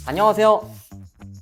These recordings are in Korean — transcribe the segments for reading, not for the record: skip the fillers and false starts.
안녕하세요.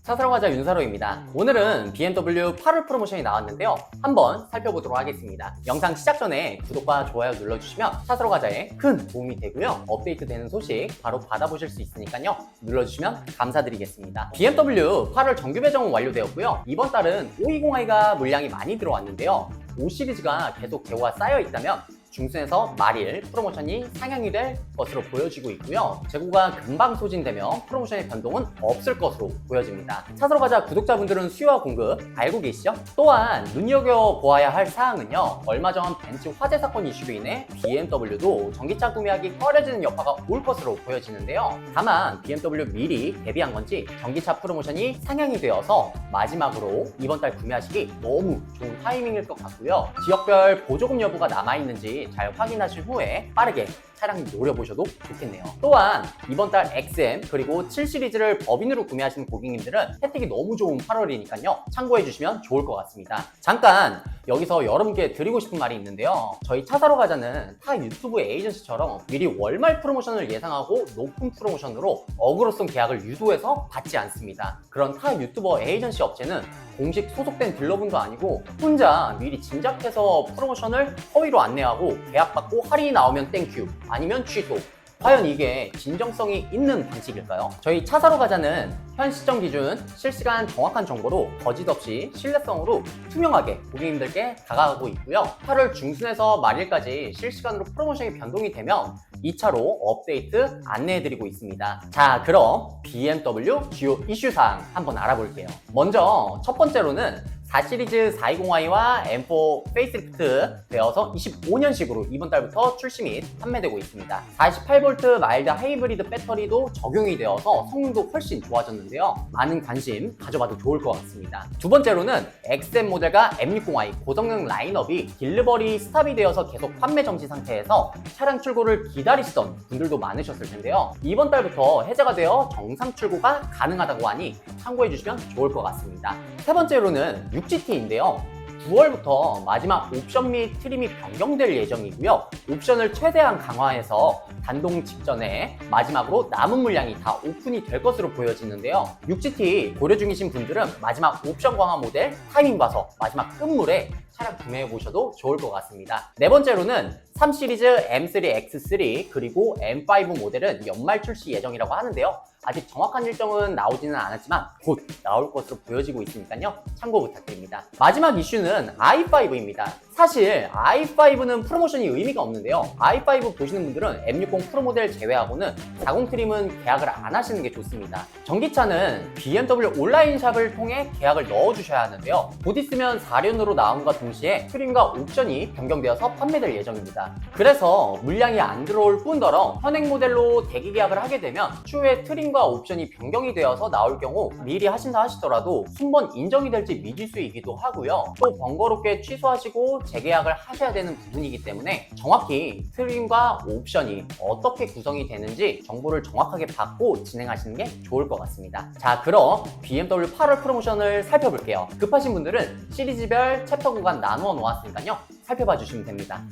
차사로가자 윤사로입니다. 오늘은 BMW 8월 프로모션이 나왔는데요. 한번 살펴보도록 하겠습니다. 영상 시작 전에 구독과 좋아요 눌러주시면 차사로가자에 큰 도움이 되고요. 업데이트 되는 소식 바로 받아보실 수 있으니까요. 눌러주시면 감사드리겠습니다. BMW 8월 정규 배정 완료되었고요. 이번 달은 520i가 물량이 많이 들어왔는데요. 5 시리즈가 계속 재고가 쌓여 있다면 중순에서 말일 프로모션이 상향이 될 것으로 보여지고 있고요. 재고가 금방 소진되면 프로모션의 변동은 없을 것으로 보여집니다. 차사로가자 구독자분들은 수요와 공급 알고 계시죠? 또한 눈여겨보아야 할 사항은요. 얼마 전 벤츠 화재 사건 이슈로 인해 BMW도 전기차 구매하기 꺼려지는 여파가 올 것으로 보여지는데요. 다만 BMW 미리 대비한 건지 전기차 프로모션이 상향이 되어서 마지막으로 이번 달 구매하시기 너무 좋은 타이밍일 것 같고요. 지역별 보조금 여부가 남아있는지 잘 확인하신 후에 빠르게 차량 노려보셔도 좋겠네요. 또한 이번 달 XM 그리고 7 시리즈를 법인으로 구매하시는 고객님들은 혜택이 너무 좋은 8월이니까요. 참고해 주시면 좋을 것 같습니다. 잠깐 여기서 여러분께 드리고 싶은 말이 있는데요. 저희 차사로가자는 타 유튜브 에이전시처럼 미리 월말 프로모션을 예상하고 높은 프로모션으로 어그로성 계약을 유도해서 받지 않습니다. 그런 타 유튜버 에이전시 업체는 공식 소속된 딜러분도 아니고 혼자 미리 짐작해서 프로모션을 허위로 안내하고 계약받고 할인이 나오면 땡큐 아니면 취소. 과연 이게 진정성이 있는 방식일까요? 저희 차사로가자는 현 시점 기준 실시간 정확한 정보로 거짓 없이 신뢰성으로 투명하게 고객님들께 다가가고 있고요. 8월 중순에서 말일까지 실시간으로 프로모션이 변동이 되면 2차로 업데이트 안내해드리고 있습니다. 자, 그럼 BMW 주요 이슈사항 한번 알아볼게요. 먼저 첫 번째로는 4 시리즈 420i와 M4 페이스리프트 되어서 25년식으로 이번 달부터 출시 및 판매되고 있습니다. 48V 마일드 하이브리드 배터리도 적용이 되어서 성능도 훨씬 좋아졌는데요. 많은 관심 가져봐도 좋을 것 같습니다. 두 번째로는 XM 모델과 M60i 고성능 라인업이 딜리버리 스탑이 되어서 계속 판매 정지 상태에서 차량 출고를 기다리시던 분들도 많으셨을 텐데요. 이번 달부터 해제가 되어 정상 출고가 가능하다고 하니 참고해 주시면 좋을 것 같습니다. 세 번째로는 6GT인데요. 9월부터 마지막 옵션 및 트림이 변경될 예정이고요. 옵션을 최대한 강화해서 단동 직전에 마지막으로 남은 물량이 다 오픈이 될 것으로 보여지는데요. 6GT 고려 중이신 분들은 마지막 옵션 강화 모델 타이밍 봐서 마지막 끝물에 차량 구매해 보셔도 좋을 것 같습니다. 네 번째로는 3 시리즈 M3X3 그리고 M5 모델은 연말 출시 예정이라고 하는데요. 아직 정확한 일정은 나오지는 않았지만 곧 나올 것으로 보여지고 있으니까요. 참고 부탁드립니다. 마지막 이슈는 i5입니다. 사실 i5는 프로모션이 의미가 없는데요. i5 보시는 분들은 M60 프로 모델 제외하고는 40 트림은 계약을 안 하시는 게 좋습니다. 전기차는 BMW 온라인샵을 통해 계약을 넣어주셔야 하는데요. 곧 있으면 4륜으로 나옴과 동시에 트림과 옵션이 변경되어서 판매될 예정입니다. 그래서 물량이 안 들어올 뿐더러 현행 모델로 대기 계약을 하게 되면 추후에 트림과 옵션이 변경이 되어서 나올 경우 미리 하신다 하시더라도 순번 인정이 될지 미지수이기도 하고요. 또 번거롭게 취소하시고 재계약을 하셔야 되는 부분이기 때문에 정확히 트림과 옵션이 어떻게 구성이 되는지 정보를 정확하게 받고 진행하시는 게 좋을 것 같습니다. 자, 그럼 BMW 8월 프로모션을 살펴볼게요. 급하신 분들은 시리즈별 챕터 구간 나누어 놓았으니까요. 살펴봐 주시면 됩니다.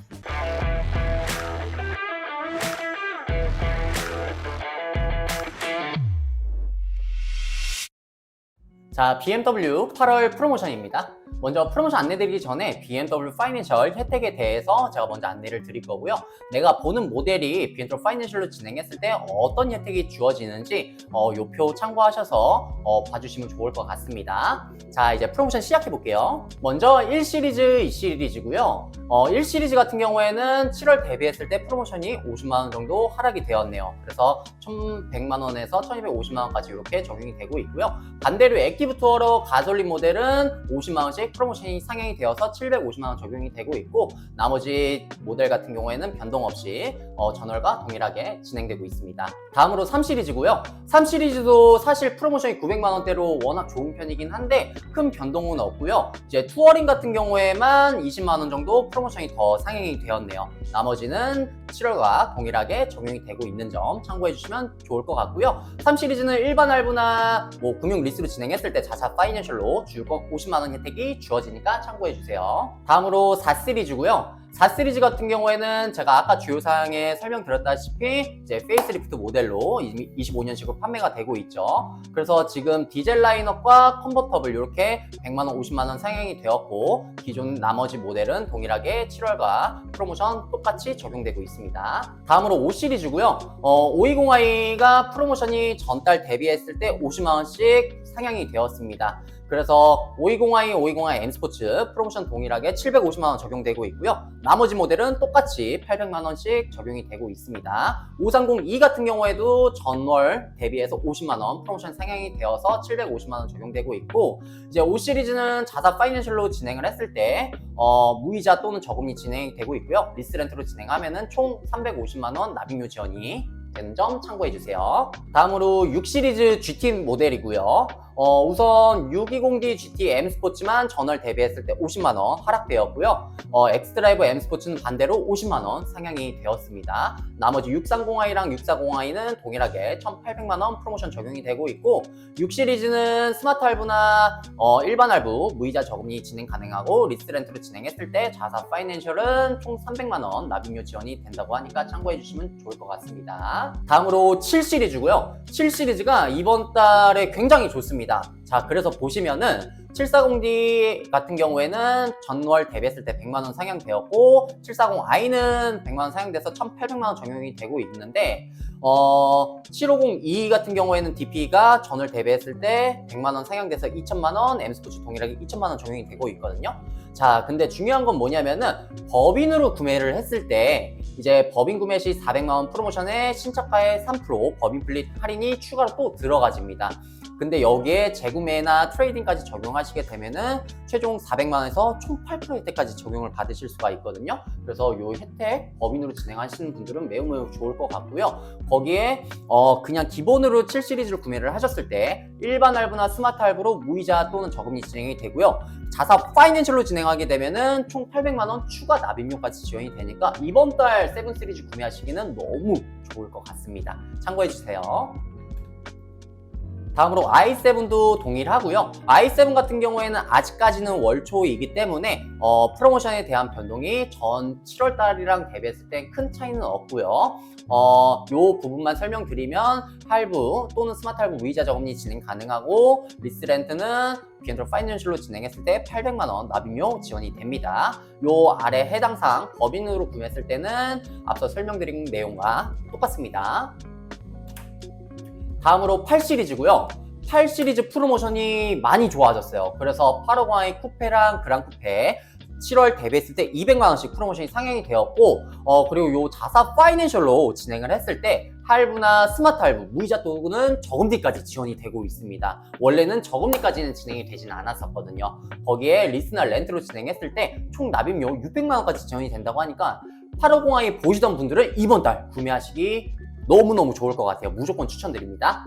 자, BMW 8월 프로모션입니다. 먼저 프로모션 안내드리기 전에 BMW 파이낸셜 혜택에 대해서 제가 먼저 안내를 드릴 거고요. 내가 보는 모델이 BMW 파이낸셜로 진행했을 때 어떤 혜택이 주어지는지 요 표 참고하셔서 봐주시면 좋을 것 같습니다. 자, 이제 프로모션 시작해 볼게요. 먼저 1 시리즈, 2 시리즈고요. 1 시리즈 같은 경우에는 7월 대비했을 때 프로모션이 50만원 정도 하락이 되었네요. 그래서 1,100만원에서 1,250만원까지 이렇게 적용이 되고 있고요. 반대로 액티브 투어러 가솔린 모델은 50만원씩 프로모션이 상향이 되어서 750만원 적용이 되고 있고, 나머지 모델 같은 경우에는 변동 없이 전월과 동일하게 진행되고 있습니다. 다음으로 3 시리즈고요. 3 시리즈도 사실 프로모션이 900만원대로 워낙 좋은 편이긴 한데 큰 변동은 없고요. 이제 투어링 같은 경우에만 20만원 정도 프로모션이 더 상향이 되었네요. 나머지는 7월과 동일하게 적용이 되고 있는 점 참고해 주시면 좋을 것 같고요. 3 시리즈는 일반 할부나 금융 리스로 진행했을 때 자사 파이낸셜로 주유권 50만원 혜택이 주어지니까 참고해 주세요. 다음으로 4 시리즈고요. 4 시리즈 같은 경우에는 제가 아까 주요 사항에 설명드렸다시피 이제 페이스리프트 모델로 25년식으로 판매가 되고 있죠. 그래서 지금 디젤 라인업과 컨버터블 이렇게 100만원, 50만원 상향이 되었고 기존 나머지 모델은 동일하게 7월과 프로모션 똑같이 적용되고 있습니다. 다음으로 5 시리즈고요. 520i가 프로모션이 전달 대비했을 때 50만원씩 상향이 되었습니다. 그래서 520i, 520i M 스포츠 프로모션 동일하게 750만원 적용되고 있고요. 나머지 모델은 똑같이 800만원씩 적용이 되고 있습니다. 530e 같은 경우에도 전월 대비해서 50만원 프로모션 상향이 되어서 750만원 적용되고 있고, 이제 5 시리즈는 자사 파이낸셜로 진행을 했을 때 무이자 또는 저금리 진행이 되고 있고요. 리스렌트로 진행하면은 총 350만원 납입료 지원이 되는 점 참고해주세요. 다음으로 6 시리즈 GT 모델이고요. 우선 620D GT M 스포츠만 전월 대비했을 때 50만원 하락되었고요. 엑스드라이브 M 스포츠는 반대로 50만원 상향이 되었습니다. 나머지 630i랑 640i는 동일하게 1800만원 프로모션 적용이 되고 있고, 6 시리즈는 스마트 할부나 일반 할부 무이자 저금리 진행 가능하고 리스렌트로 진행했을 때 자사 파이낸셜은 총 300만원 납입료 지원이 된다고 하니까 참고해 주시면 좋을 것 같습니다. 다음으로 7 시리즈고요. 7 시리즈가 이번 달에 굉장히 좋습니다. 자, 그래서 보시면은 740D 같은 경우에는 전월 대비했을 때 100만원 상향되었고 740i는 100만원 상향돼서 1800만원 적용이 되고 있는데 750E 같은 경우에는 DP가 전월 대비했을 때 100만원 상향돼서 2000만원, M스포츠 동일하게 2000만원 적용이 되고 있거든요. 자, 근데 중요한 건 뭐냐면은 법인으로 구매를 했을 때 이제 법인 구매 시 400만원 프로모션에 신차가의 3% 법인 플릿 할인이 추가로 또 들어가집니다. 근데 여기에 재구매나 트레이딩까지 적용하시게 되면은 최종 400만원에서 총 8% 혜택까지 적용을 받으실 수가 있거든요. 그래서 이 혜택 법인으로 진행하시는 분들은 매우 좋을 것 같고요. 거기에 그냥 기본으로 7 시리즈를 구매를 하셨을 때 일반 할부나 스마트 할부로 무이자 또는 저금리 진행이 되고요. 자사 파이낸셜로 진행하게 되면은 총 800만원 추가 납입료까지 지원이 되니까 이번 달 7 시리즈 구매하시기는 너무 좋을 것 같습니다. 참고해 주세요. 다음으로 i7도 동일하고요. i7 같은 경우에는 아직까지는 월초이기 때문에 프로모션에 대한 변동이 전 7월달이랑 대비했을 때 큰 차이는 없고요. 요 부분만 설명드리면 할부 또는 스마트 할부 무이자 저금리 진행 가능하고 리스렌트는 비엔트로 파이낸셜로 진행했을 때 800만원 납입료 지원이 됩니다. 요 아래 해당 사항 법인으로 구매했을 때는 앞서 설명드린 내용과 똑같습니다. 다음으로 8 시리즈고요. 8 시리즈 프로모션이 많이 좋아졌어요. 그래서 850i 쿠페랑 그랑 쿠페 7월 대비했을 때 200만원씩 프로모션이 상향이 되었고 그리고 요 자사 파이낸셜로 진행을 했을 때 할부나 스마트 할부, 무이자 또는 저금리까지 지원이 되고 있습니다. 원래는 저금리까지는 진행이 되지는 않았었거든요. 거기에 리스나 렌트로 진행했을 때 총 납입료 600만원까지 지원이 된다고 하니까 850i 보시던 분들은 이번 달 구매하시기 너무너무 좋을 것 같아요. 무조건 추천드립니다.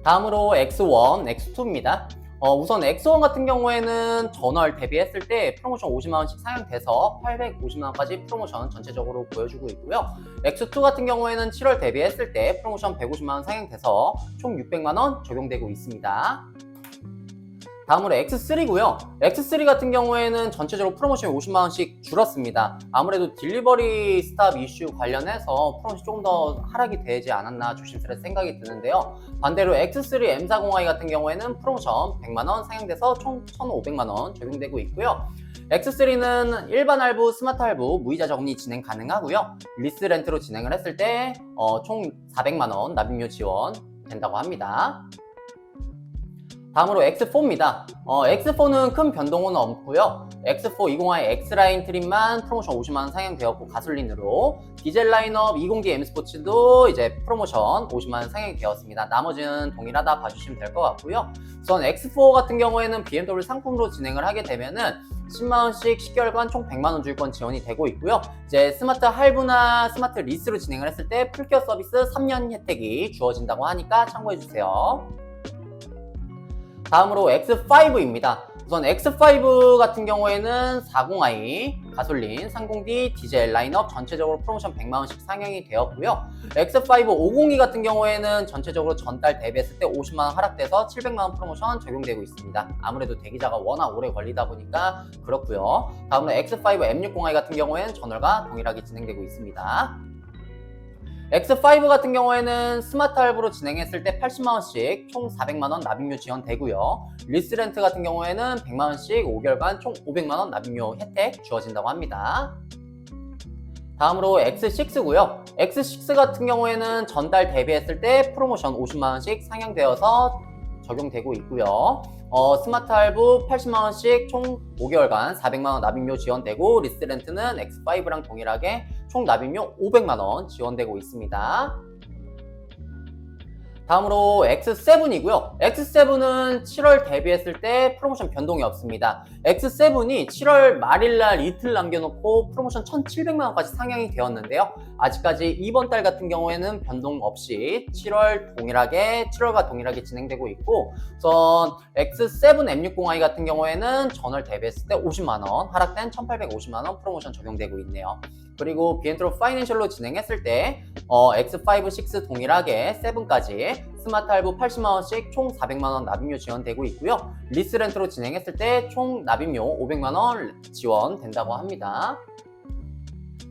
다음으로 X1, X2입니다. 우선 X1 같은 경우에는 전월 대비했을 때 프로모션 50만원씩 상향돼서 850만원까지 프로모션 전체적으로 보여주고 있고요. X2 같은 경우에는 7월 대비했을 때 프로모션 150만원 상향돼서 총 600만원 적용되고 있습니다. 다음으로 X3고요. X3 같은 경우에는 전체적으로 프로모션이 50만원씩 줄었습니다. 아무래도 딜리버리 스탑 이슈 관련해서 프로모션이 조금 더 하락이 되지 않았나 조심스레 생각이 드는데요. 반대로 X3 M40i 같은 경우에는 프로모션 100만원 상향돼서 총 1,500만원 적용되고 있고요. X3는 일반 할부, 스마트 할부, 무이자 저금리 진행 가능하고요. 리스 렌트로 진행을 했을 때 총 400만원 납입료 지원 된다고 합니다. 다음으로 X4입니다. X4는 큰 변동은 없고요. X4 20i X라인 트림만 프로모션 50만원 상향되었고 가솔린으로 디젤 라인업 20D M 스포츠도 이제 프로모션 50만원 상향이 되었습니다. 나머지는 동일하다 봐주시면 될 것 같고요. 우선 X4 같은 경우에는 BMW 상품으로 진행을 하게 되면은 10만원씩 10개월간 총 100만원 주유권 지원이 되고 있고요. 이제 스마트 할부나 스마트 리스로 진행을 했을 때 풀케어 서비스 3년 혜택이 주어진다고 하니까 참고해주세요. 다음으로 X5입니다. 우선 X5 같은 경우에는 40i 가솔린, 30D, 디젤 라인업 전체적으로 프로모션 100만원씩 상향이 되었고요. X5 502 같은 경우에는 전체적으로 전달 대비했을 때 50만원 하락돼서 700만원 프로모션 적용되고 있습니다. 아무래도 대기자가 워낙 오래 걸리다 보니까 그렇고요. 다음으로 X5 M60i 같은 경우에는 전월과 동일하게 진행되고 있습니다. X5 같은 경우에는 스마트 할부로 진행했을 때 80만원씩 총 400만원 납입료 지원되고요. 리스렌트 같은 경우에는 100만원씩 5개월간 총 500만원 납입료 혜택 주어진다고 합니다. 다음으로 X6고요. X6 같은 경우에는 전달 대비했을 때 프로모션 50만원씩 상향되어서 적용되고 있고요. 스마트 할부 80만원씩 총 5개월간 400만원 납입료 지원되고 리스렌트는 X5랑 동일하게 총 납입료 500만원 지원되고 있습니다. 다음으로 X7이고요. X7은 7월 대비했을 때 프로모션 변동이 없습니다. X7이 7월 말일날 이틀 남겨놓고 프로모션 1,700만원까지 상향이 되었는데요. 아직까지 이번 달 같은 경우에는 변동 없이 7월과 동일하게 진행되고 있고, 우선 X7 M60i 같은 경우에는 전월 대비했을 때 50만원, 하락된 1,850만원 프로모션 적용되고 있네요. 그리고 비엔트로 파이낸셜로 진행했을 때 X5, 6 동일하게 7까지 스마트 할부 80만원씩 총 400만원 납입료 지원되고 있고요. 리스렌트로 진행했을 때 총 납입료 500만원 지원된다고 합니다.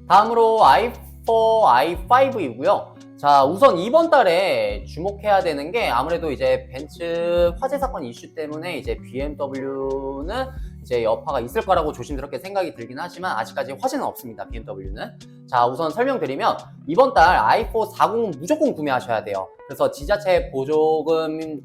다음으로 i4, i5이고요. 자, 우선 이번 달에 주목해야 되는 게 아무래도 이제 벤츠 화재 사건 이슈 때문에 이제 BMW는 이제 여파가 있을 거라고 조심스럽게 생각이 들긴 하지만 아직까지 화재는 없습니다. BMW는. 자, 우선 설명드리면 이번 달 i4 40은 무조건 구매하셔야 돼요. 그래서 지자체 보조금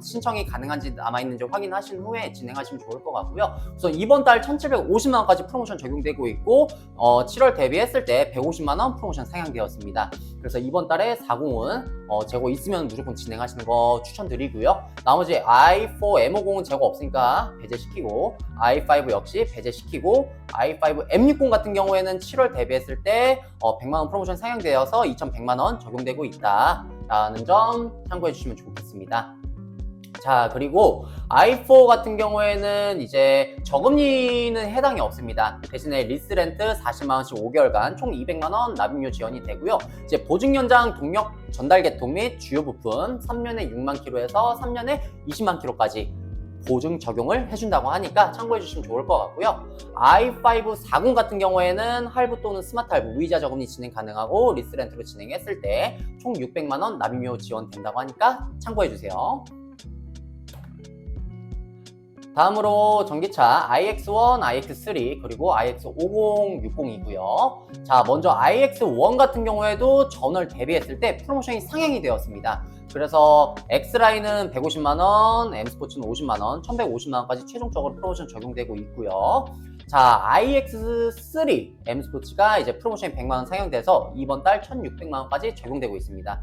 신청이 가능한지 남아있는지 확인하신 후에 진행하시면 좋을 것 같고요. 우선 이번 달 1,750만원까지 프로모션 적용되고 있고 7월 대비했을 때 150만원 프로모션 상향되었습니다. 그래서 이번 달에 40은 재고 있으면 무조건 진행하시는 거 추천드리고요. 나머지 i4 M50은 재고 없으니까 배제시키고 i5 역시 배제시키고 i5 M60 같은 경우에는 7월 대비했을 때 100만원 프로모션 상향되어서 2,100만원 적용되고 있다 라는 점 참고해 주시면 좋겠습니다. 자, 그리고 i4 같은 경우에는 이제 저금리는 해당이 없습니다. 대신에 리스렌트 40만원씩 5개월간 총 200만원 납입료 지원이 되고요. 이제 보증연장 동력 전달 계통 및 주요 부품 3년에 6만 킬로에서 3년에 20만 킬로까지 보증 적용을 해준다고 하니까 참고해 주시면 좋을 것 같고요. i5 40 같은 경우에는 할부 또는 스마트 할부 무이자 저금리 진행 가능하고 리스렌트로 진행했을 때 총 600만원 납입료 지원된다고 하니까 참고해 주세요. 다음으로 전기차 iX1, iX3 그리고 iX50, 60이고요. 자, 먼저 iX1 같은 경우에도 전월 대비했을 때 프로모션이 상향이 되었습니다. 그래서 X라인은 150만원, M스포츠는 50만원, 1150만원까지 최종적으로 프로모션 적용되고 있고요. 자, iX3 M스포츠가 이제 프로모션이 100만원 상향돼서 이번 달 1600만원까지 적용되고 있습니다.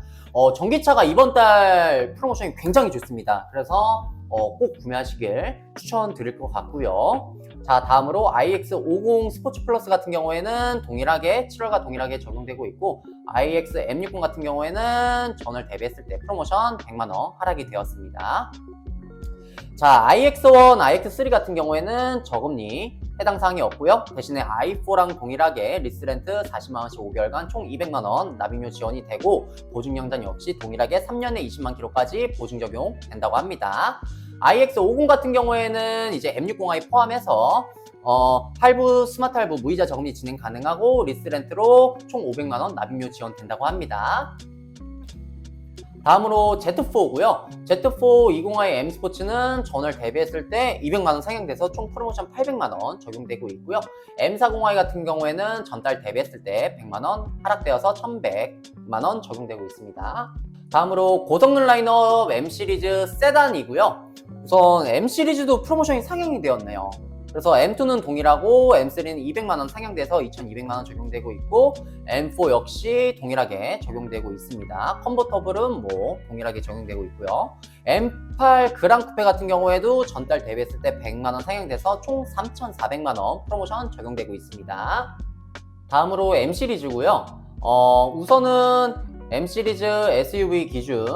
전기차가 이번 달 프로모션이 굉장히 좋습니다. 그래서 꼭 구매하시길 추천드릴 것 같고요. 자, 다음으로 iX50 스포츠 플러스 같은 경우에는 동일하게 7월과 동일하게 적용되고 있고 iX M60 같은 경우에는 전월 대비했을 때 프로모션 100만원 하락이 되었습니다. 자, iX1, iX3 같은 경우에는 저금리 해당 사항이 없고요. 대신에 i4랑 동일하게 리스렌트 40만원씩 5개월간 총 200만원 납입료 지원이 되고 보증연장 역시 동일하게 3년에 20만 킬로까지 보증 적용된다고 합니다. iX50 같은 경우에는 이제 M60i 포함해서 할부, 스마트 할부 무이자 저금리 진행 가능하고 리스렌트로 총 500만원 납입료 지원된다고 합니다. 다음으로 Z4고요. Z4 20i M 스포츠는 전월 대비했을 때 200만원 상향돼서 총 프로모션 800만원 적용되고 있고요. M40i 같은 경우에는 전달 대비했을 때 100만원 하락되어서 1100만원 적용되고 있습니다. 다음으로 고성능 라인업 M 시리즈 세단이고요. 우선 M 시리즈도 프로모션이 상향이 되었네요. 그래서 M2는 동일하고 M3는 200만원 상향돼서 2200만원 적용되고 있고 M4 역시 동일하게 적용되고 있습니다. 컨버터블은 뭐 동일하게 적용되고 있고요. M8 그랑 쿠페 같은 경우에도 전달 대비했을 때 100만원 상향돼서 총 3400만원 프로모션 적용되고 있습니다. 다음으로 M 시리즈고요. 우선은 M 시리즈 SUV 기준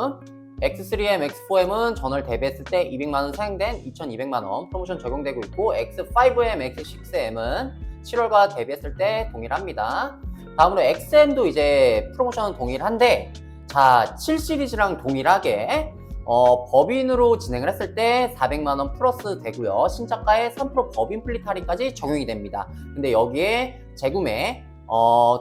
X3M, X4M은 전월 대비했을 때 200만원 상향된 2200만원 프로모션 적용되고 있고 X5M, X6M은 7월과 대비했을 때 동일합니다. 다음으로 XM도 이제 프로모션은 동일한데, 자, 7시리즈랑 동일하게 법인으로 진행을 했을 때 400만원 플러스 되고요. 신차가에 3% 법인 플릿 할인까지 적용이 됩니다. 근데 여기에 재구매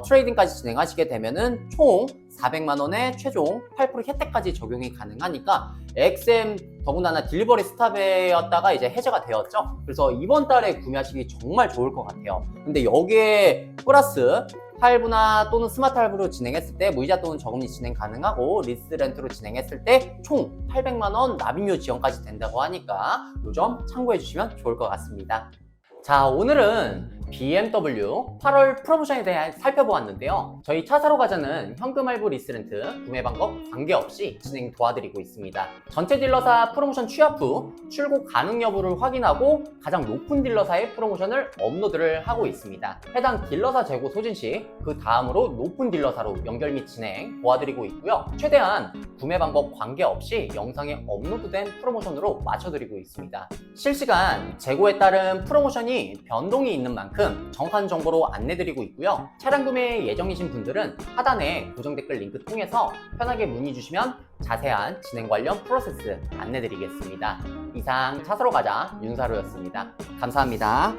트레이딩까지 진행하시게 되면은 총 400만원의 최종 8% 혜택까지 적용이 가능하니까 XM 더군다나 딜리버리 스탑이었다가 이제 해제가 되었죠. 그래서 이번 달에 구매하시기 정말 좋을 것 같아요. 근데 여기에 플러스 할부나 또는 스마트 할부로 진행했을 때 무이자 또는 저금리 진행 가능하고 리스 렌트로 진행했을 때 총 800만원 납입료 지원까지 된다고 하니까 이 점 참고해 주시면 좋을 것 같습니다. 자, 오늘은 BMW 8월 프로모션에 대해 살펴보았는데요. 저희 차 사러 가자는 현금 할부 리스 렌트 구매 방법 관계없이 진행 도와드리고 있습니다. 전체 딜러사 프로모션 취합 후 출고 가능 여부를 확인하고 가장 높은 딜러사의 프로모션을 업로드를 하고 있습니다. 해당 딜러사 재고 소진 시 그 다음으로 높은 딜러사로 연결 및 진행 도와드리고 있고요. 최대한 구매 방법 관계없이 영상에 업로드된 프로모션으로 맞춰드리고 있습니다. 실시간 재고에 따른 프로모션이 변동이 있는 만큼 정확한 정보로 안내드리고 있고요. 차량 구매 예정이신 분들은 하단에 고정 댓글 링크 통해서 편하게 문의 주시면 자세한 진행 관련 프로세스 안내드리겠습니다. 이상 차 사러 가자 윤사로였습니다. 감사합니다.